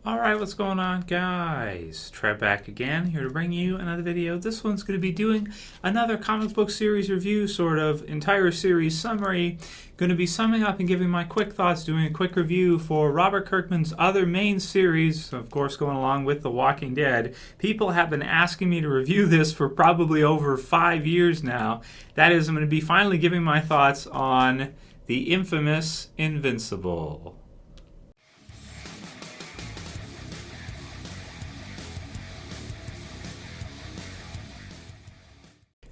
Alright, what's going on, guys? Trev back again, here to bring you another video. This one's going to be doing another comic book series review, sort of entire series summary. Going to be summing up and giving my quick thoughts, doing a quick review for Robert Kirkman's other main series, of course going along with The Walking Dead. People have been asking me to review this for probably over 5 years now. That is, I'm going to be finally giving my thoughts on the infamous Invincible.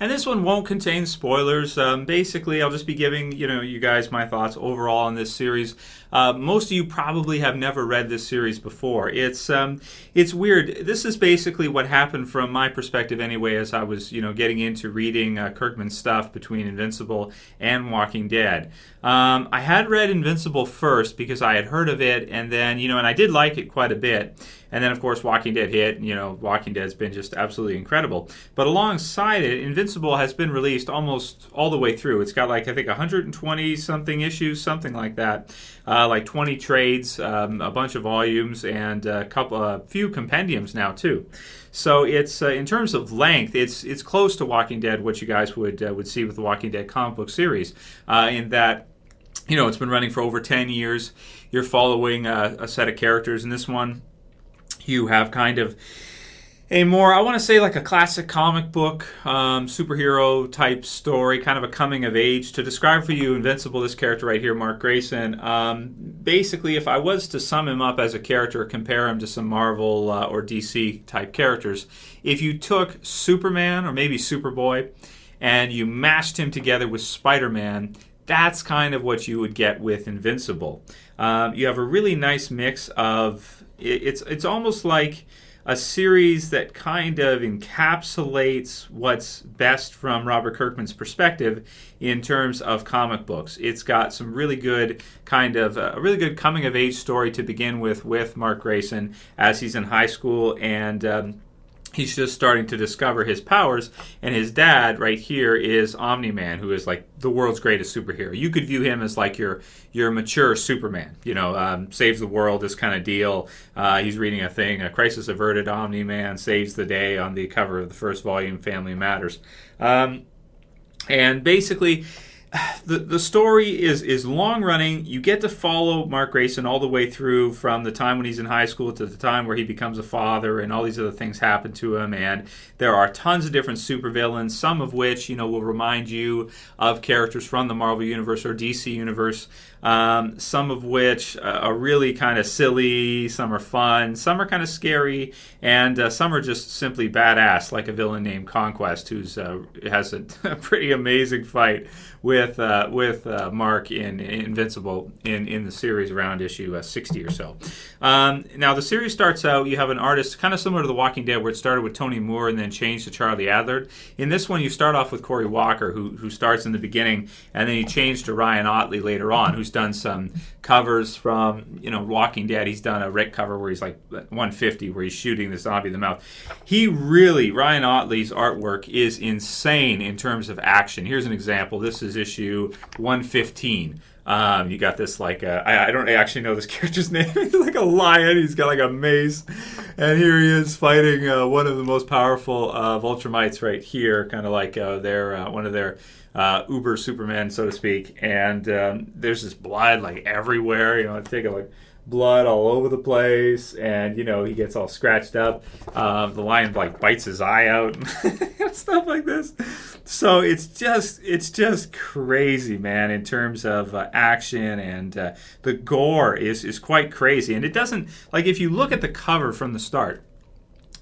And this one won't contain spoilers. Basically, I'll just be giving you guys my thoughts overall on this series. Most of you probably have never read this series before. It's weird. This is basically what happened from my perspective, anyway, as I was getting into reading Kirkman's stuff between Invincible and Walking Dead. I had read Invincible first because I had heard of it, and then and I did like it quite a bit. And then, of course, Walking Dead hit. Walking Dead's been just absolutely incredible. But alongside it, Invincible has been released almost all the way through. It's got, I think 120-something issues, something like that. 20 trades, a bunch of volumes, and a few compendiums now, too. So it's in terms of length, it's close to Walking Dead, what you guys would see with the Walking Dead comic book series, in that it's been running for over 10 years. You're following a set of characters. In this one, you have kind of a more, I want to say, like a classic comic book superhero type story, kind of a coming of age. To describe for you Invincible, this character right here, Mark Grayson, basically if I was to sum him up as a character, compare him to some Marvel or DC type characters, if you took Superman or maybe Superboy and you mashed him together with Spider-Man, that's kind of what you would get with Invincible. You have a really nice mix of, it's almost like a series that kind of encapsulates what's best from Robert Kirkman's perspective in terms of comic books. It's got some really good a really good coming of age story to begin with Mark Grayson as he's in high school, and he's just starting to discover his powers, and his dad right here is Omni-Man, who is like the world's greatest superhero. You could view him as like your mature Superman, saves the world, this kind of deal. He's reading a thing, a crisis averted, Omni-Man saves the day on the cover of the first volume, Family Matters. And basically, the story is long running. You get to follow Mark Grayson all the way through, from the time when he's in high school to the time where he becomes a father, and all these other things happen to him. And there are tons of different supervillains, some of which will remind you of characters from the Marvel Universe or DC Universe. Some of which are really kind of silly, some are fun, some are kind of scary, and some are just simply badass, like a villain named Conquest, who's has a pretty amazing fight with Mark in Invincible in the series around issue 60 or so. Now the series starts out, you have an artist kind of similar to The Walking Dead, where it started with Tony Moore and then changed to Charlie Adler. In this one, you start off with Cory Walker, who starts in the beginning, and then you change to Ryan Ottley later on, who's done some covers from Walking Dead. He's done a Rick cover where he's like 150, where he's shooting the zombie in the mouth. Ryan Ottley's artwork is insane in terms of action. Here's an example. This is issue 115. You got this I don't actually know this character's name. He's like a lion. He's got like a mace, and here he is fighting one of the most powerful Ultramites right here, kind of like one of their Uber Superman, so to speak. And there's this blood like everywhere. It's taking like blood all over the place, and he gets all scratched up. The lion bites his eye out and stuff like this. So it's just crazy, man, in terms of action, and the gore is quite crazy. And it doesn't, if you look at the cover from the start,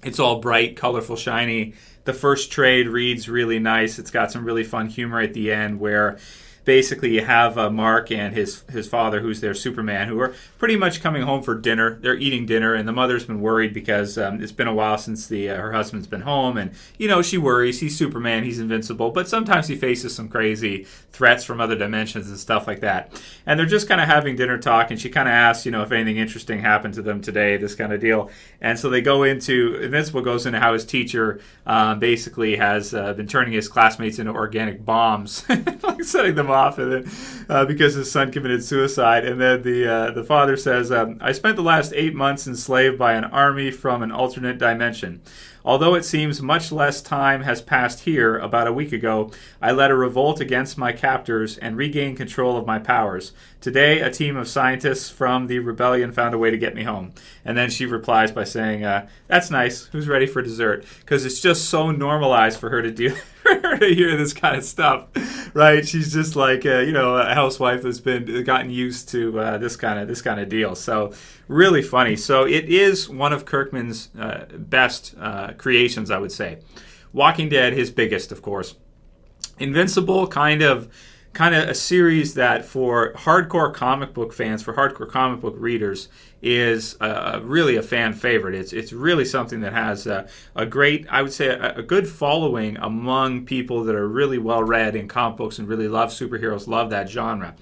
it's all bright, colorful, shiny. The first trade reads really nice. It's got some really fun humor at the end, where basically you have Mark and his father, who's their Superman, who are pretty much coming home for dinner. They're eating dinner, and the mother's been worried because it's been a while since her husband's been home, and she worries. He's Superman, he's invincible, but sometimes he faces some crazy threats from other dimensions and stuff like that. And they're just kind of having dinner talk, and she kind of asks, if anything interesting happened to them today, this kind of deal. And so Invincible goes into how his teacher basically has been turning his classmates into organic bombs, setting them off, and then because his son committed suicide. And then the father says, I spent the last 8 months enslaved by an army from an alternate dimension. Although it seems much less time has passed here, about a week ago, I led a revolt against my captors and regained control of my powers. Today, a team of scientists from the rebellion found a way to get me home. And then she replies by saying, that's nice. Who's ready for dessert? Because it's just so normalized for her to do for her to hear this kind of stuff, right? She's just like a housewife that's been gotten used to this kind of deal. So really funny. So it is one of Kirkman's best creations, I would say. Walking Dead, his biggest, of course. Invincible, kind of a series that for hardcore comic book fans, for hardcore comic book readers, is really a fan favorite. It's really something that has a great, I would say, a good following among people that are really well read in comic books and really love superheroes, love that genre.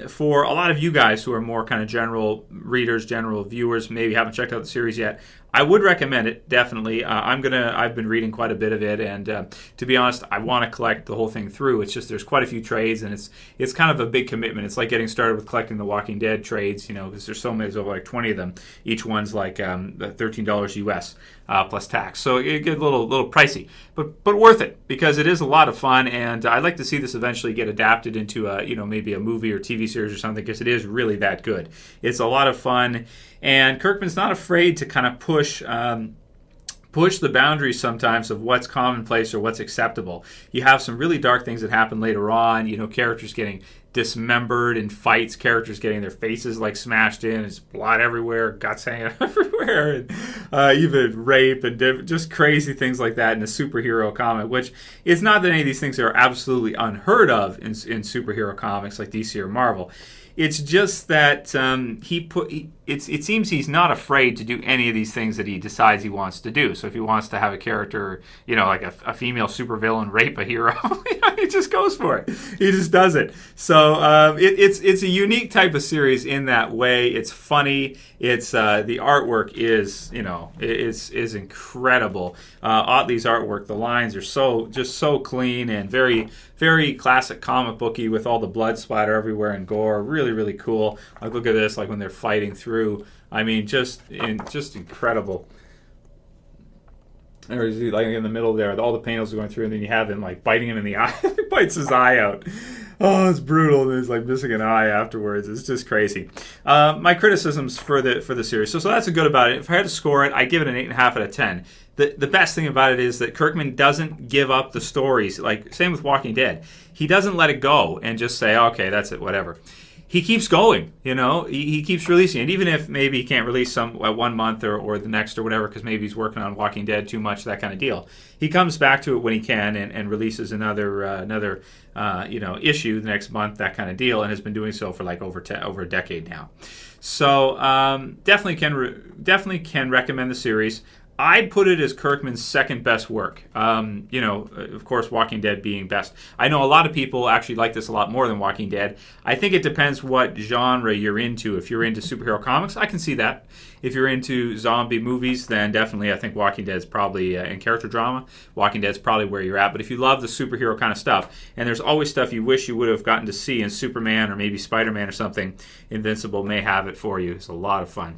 For a lot of you guys who are more kind of general readers, general viewers, maybe haven't checked out the series yet, I would recommend it, definitely. I've been reading quite a bit of it, and to be honest, I want to collect the whole thing through. It's just there's quite a few trades, and it's kind of a big commitment. It's like getting started with collecting the Walking Dead trades, because there's so many, there's over like 20 of them. Each one's like $13 US plus tax, so it gets a little pricey, but worth it because it is a lot of fun, and I'd like to see this eventually get adapted into maybe a movie or TV series or something because it is really that good. It's a lot of fun. And Kirkman's not afraid to kind of push the boundaries sometimes of what's commonplace or what's acceptable. You have some really dark things that happen later on, characters getting dismembered in fights, characters getting their faces like smashed in, there's blood everywhere, guts hanging everywhere, and even rape and just crazy things like that in a superhero comic, which it's not that any of these things are absolutely unheard of in superhero comics like DC or Marvel. It's just that it seems he's not afraid to do any of these things that he decides he wants to do. So if he wants to have a character, like a female supervillain rape a hero, he just goes for it. He just does it. So it's a unique type of series in that way. It's funny. It's the artwork is is incredible. Otley's artwork, the lines are so clean and very very classic comic booky with all the blood splatter everywhere and gore. Really really cool. Like look at this, like when they're fighting through. I mean, just incredible. There's like in the middle there, all the panels are going through, and then you have him like biting him in the eye. He bites his eye out. Oh, it's brutal. And he's like missing an eye afterwards. It's just crazy. My criticisms for the series. So that's a good about it. If I had to score it, I'd give it an 8.5 out of 10. The best thing about it is that Kirkman doesn't give up the stories. Like same with Walking Dead. He doesn't let it go and just say, okay, that's it, whatever. He keeps going, he keeps releasing it. Even if maybe he can't release some 1 month or the next or whatever because maybe he's working on Walking Dead too much, that kind of deal. He comes back to it when he can and releases another issue the next month, that kind of deal, and has been doing so for like over a decade now. So definitely can recommend the series. I'd put it as Kirkman's second best work. Of course, Walking Dead being best. I know a lot of people actually like this a lot more than Walking Dead. I think it depends what genre you're into. If you're into superhero comics, I can see that. If you're into zombie movies, then definitely I think Walking Dead is probably, in character drama, Walking Dead is probably where you're at. But if you love the superhero kind of stuff, and there's always stuff you wish you would have gotten to see in Superman or maybe Spider-Man or something, Invincible may have it for you. It's a lot of fun.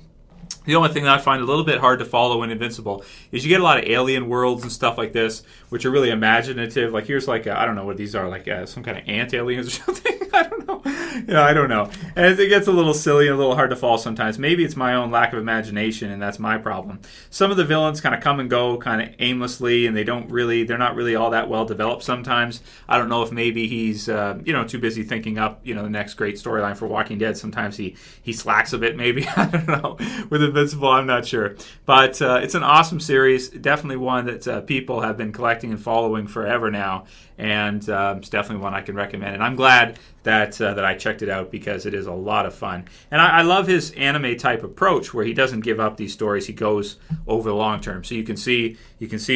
The only thing that I find a little bit hard to follow in Invincible is you get a lot of alien worlds and stuff like this, which are really imaginative. Like here's like, I don't know what these are, like some kind of ant aliens or something. I don't know. I don't know. And it gets a little silly and a little hard to follow sometimes. Maybe it's my own lack of imagination, and that's my problem. Some of the villains kind of come and go kind of aimlessly, and they're not really all that well developed sometimes. I don't know if maybe he's too busy thinking up the next great storyline for Walking Dead. Sometimes he slacks a bit, maybe. I don't know. With Invincible, I'm not sure. But it's an awesome series. Definitely one that people have been collecting and following forever now. And it's definitely one I can recommend. And I'm glad that I checked it out because it is a lot of fun. And I love his anime type approach where he doesn't give up these stories. He goes over the long term. So you can see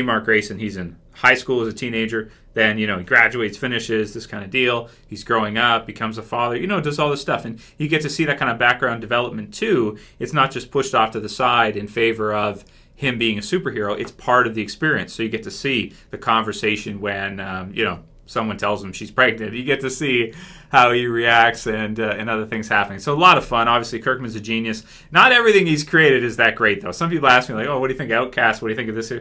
Mark Grayson. He's in high school as a teenager. Then, he graduates, finishes, this kind of deal. He's growing up, becomes a father, does all this stuff. And you get to see that kind of background development too. It's not just pushed off to the side in favor of him being a superhero. It's part of the experience. So you get to see the conversation when, someone tells him she's pregnant. You get to see how he reacts and other things happening. So a lot of fun. Obviously, Kirkman's a genius. Not everything he's created is that great, though. Some people ask me, like, oh, what do you think of Outcast? What do you think of this?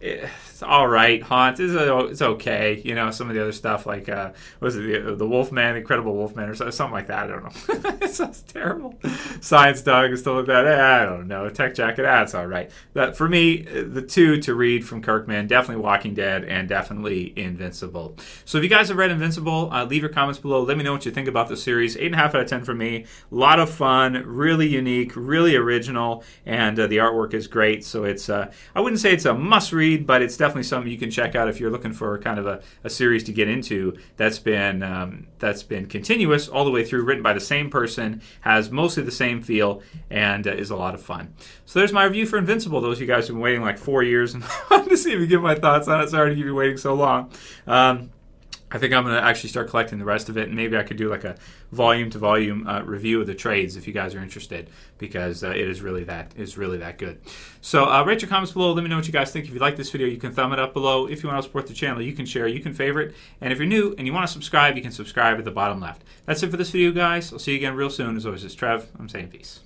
It's all right. Haunt it's okay. You know, some of the other stuff like what was it, the Wolfman, the Incredible Wolfman, or something like that. I don't know. It sounds terrible. Science Dog and stuff like that. I don't know. Tech Jacket. It's all right. But for me, the two to read from Kirkman, definitely Walking Dead and definitely Invincible. So if you guys have read Invincible, leave your comments below. Let me know what you think about the series. 8.5 out of 10 for me. A lot of fun. Really unique. Really original. And the artwork is great. So it's I wouldn't say it's a must read, but it's definitely something you can check out if you're looking for kind of a series to get into that's been continuous all the way through, written by the same person, has mostly the same feel, and is a lot of fun. So there's my review for Invincible. Those of you guys who've been waiting like 4 years and wanted to see me give my thoughts on it. Sorry to keep you waiting so long. I think I'm going to actually start collecting the rest of it, and maybe I could do like a volume-to-volume review of the trades if you guys are interested, because it is really that good. So rate your comments below. Let me know what you guys think. If you like this video, you can thumb it up below. If you want to support the channel, you can share, you can favorite, and if you're new and you want to subscribe, you can subscribe at the bottom left. That's it for this video, guys. I'll see you again real soon. As always, it's Trev. I'm saying peace.